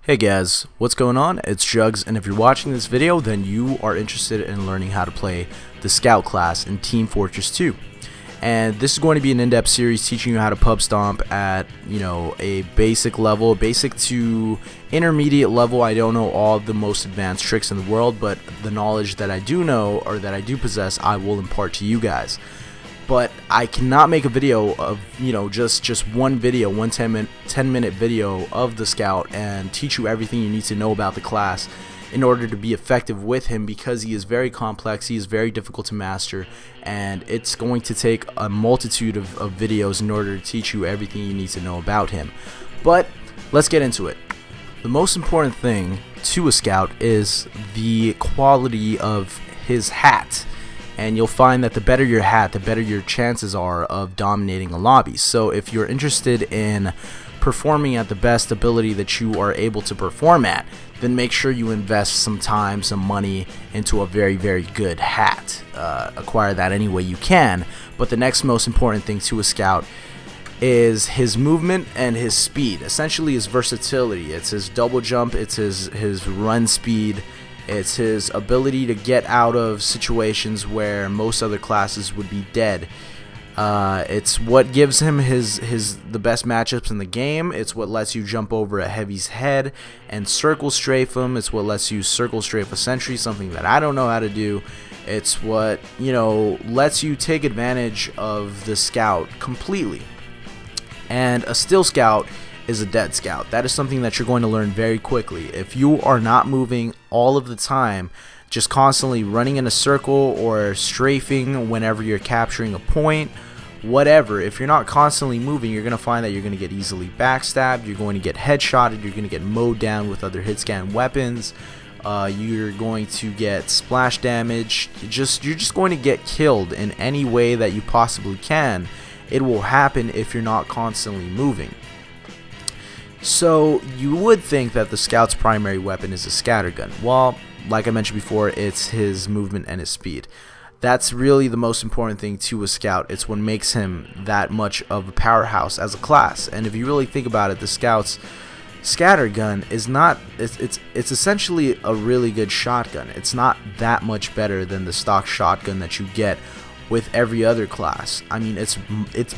Hey guys, what's going on? It's Jugs, and if you're watching this video, then you are interested in learning how to play the Scout class in Team Fortress 2. And this is going to be an in-depth series teaching you how to pub stomp at, a basic level, basic to intermediate level. I don't know all the most advanced tricks in the world, but the knowledge that I do know, or that I do possess, I will impart to you guys. But I cannot make a video of, just one video, one 10-minute video of the Scout and teach you everything you need to know about the class in order to be effective with him, because he is very complex, he is very difficult to master, and it's going to take a multitude of videos in order to teach you everything you need to know about him. But let's get into it. The most important thing to a Scout is the quality of his hat. And you'll find that the better your hat, the better your chances are of dominating a lobby. So if you're interested in performing at the best ability that you are able to perform at, then make sure you invest some time, some money into a very, very good hat. Acquire that any way you can. But the next most important thing to a Scout is his movement and his speed. Essentially his versatility. It's his double jump, it's his run speed, it's his ability to get out of situations where most other classes would be dead. It's what gives him the best matchups in the game. It's what lets you jump over a heavy's head and circle strafe him. It's what lets you circle strafe a sentry, something that I don't know how to do. It's what, lets you take advantage of the Scout completely. And a still Scout is a dead Scout. That is something that you're going to learn very quickly. If you are not moving all of the time, just constantly running in a circle or strafing whenever you're capturing a point, whatever, if you're not constantly moving, you're going to find that you're going to get easily backstabbed, you're going to get headshotted, you're going to get mowed down with other hit scan weapons, you're going to get splash damage, you're just going to get killed in any way that you possibly can. It will happen if you're not constantly moving. So you would think that the Scout's primary weapon is a scattergun. Well, like I mentioned before, it's his movement and his speed. That's really the most important thing to a Scout. It's what makes him that much of a powerhouse as a class. And if you really think about it, the Scout's scattergun is not, it's essentially a really good shotgun. It's not that much better than the stock shotgun that you get with every other class. I mean, it's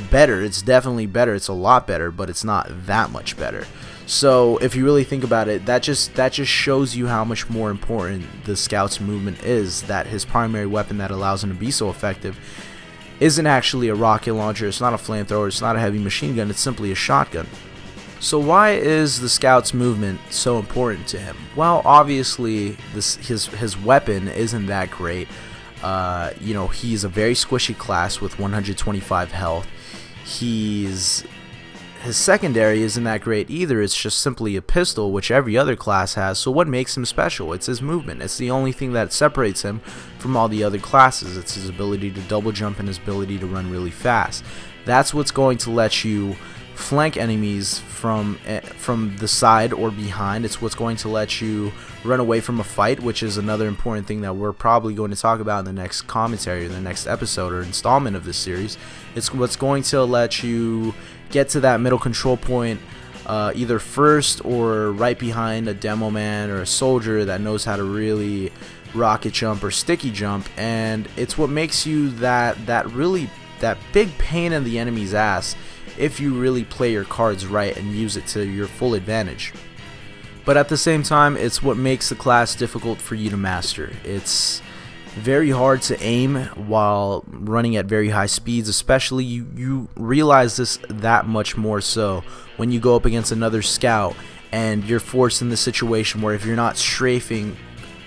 better, it's definitely better, it's a lot better, but it's not that much better. So if you really think about it, that just shows you how much more important the Scout's movement is, that his primary weapon that allows him to be so effective isn't actually a rocket launcher, it's not a flamethrower, it's not a heavy machine gun, it's simply a shotgun. So why is the Scout's movement so important to him? Well, obviously his weapon isn't that great. He's a very squishy class with 125 health. His secondary isn't that great either. It's just simply a pistol, which every other class has. So what makes him special? It's his movement. It's the only thing that separates him from all the other classes. It's his ability to double jump and his ability to run really fast. That's what's going to let you flank enemies from the side or behind. It's what's going to let you run away from a fight, which is another important thing that we're probably going to talk about in the next commentary, or the next episode or installment of this series. It's what's going to let you get to that middle control point either first or right behind a demo man or a soldier that knows how to really rocket jump or sticky jump. And it's what makes you that big pain in the enemy's ass if you really play your cards right and use it to your full advantage. But at the same time, it's what makes the class difficult for you to master. It's very hard to aim while running at very high speeds, especially you realize this that much more so when you go up against another Scout and you're forced in the situation where if you're not strafing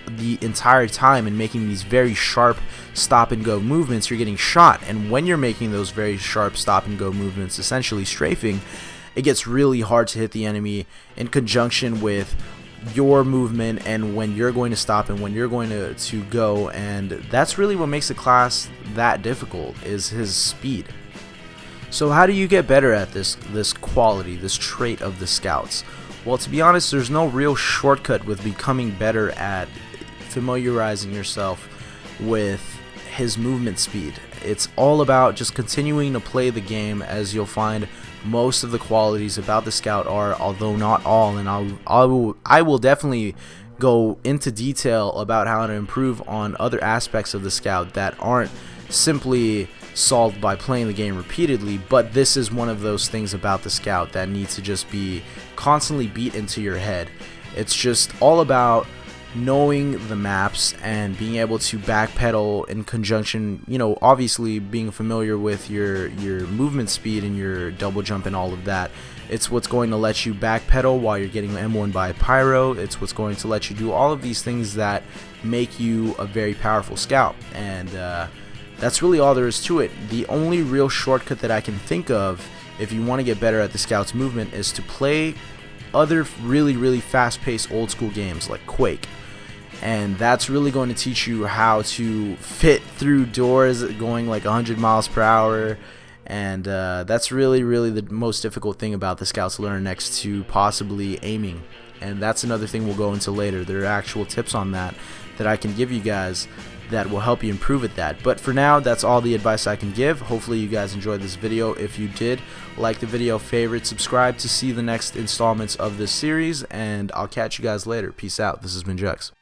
the entire time and making these very sharp stop and go movements, you're getting shot. And when you're making those very sharp stop and go movements, essentially strafing, it gets really hard to hit the enemy in conjunction with your movement and when you're going to stop and when you're going to go. And that's really what makes the class that difficult, is his speed. So how do you get better at this quality, this trait of the Scouts? Well, to be honest, there's no real shortcut with becoming better at familiarizing yourself with his movement speed It's all about just continuing to play the game, as you'll find most of the qualities about the Scout are, although not all, and I will definitely go into detail about how to improve on other aspects of the Scout that aren't simply solved by playing the game repeatedly, but this is one of those things about the Scout that needs to just be constantly beat into your head. It's just all about knowing the maps and being able to backpedal in conjunction, obviously being familiar with your movement speed and your double jump and all of that. It's what's going to let you backpedal while you're getting M1 by Pyro. It's what's going to let you do all of these things that make you a very powerful Scout, and that's really all there is to it. The only real shortcut that I can think of if you want to get better at the Scout's movement is to play other really fast-paced old school games like Quake, and that's really going to teach you how to fit through doors going like 100 miles per hour, and that's really the most difficult thing about the Scout to learn, next to possibly aiming, and that's another thing we'll go into later. There are actual tips on that I can give you guys that will help you improve at that. But for now, that's all the advice I can give. Hopefully you guys enjoyed this video. If you did, like the video, favorite, subscribe to see the next installments of this series, and I'll catch you guys later. Peace out. This has been Jugs.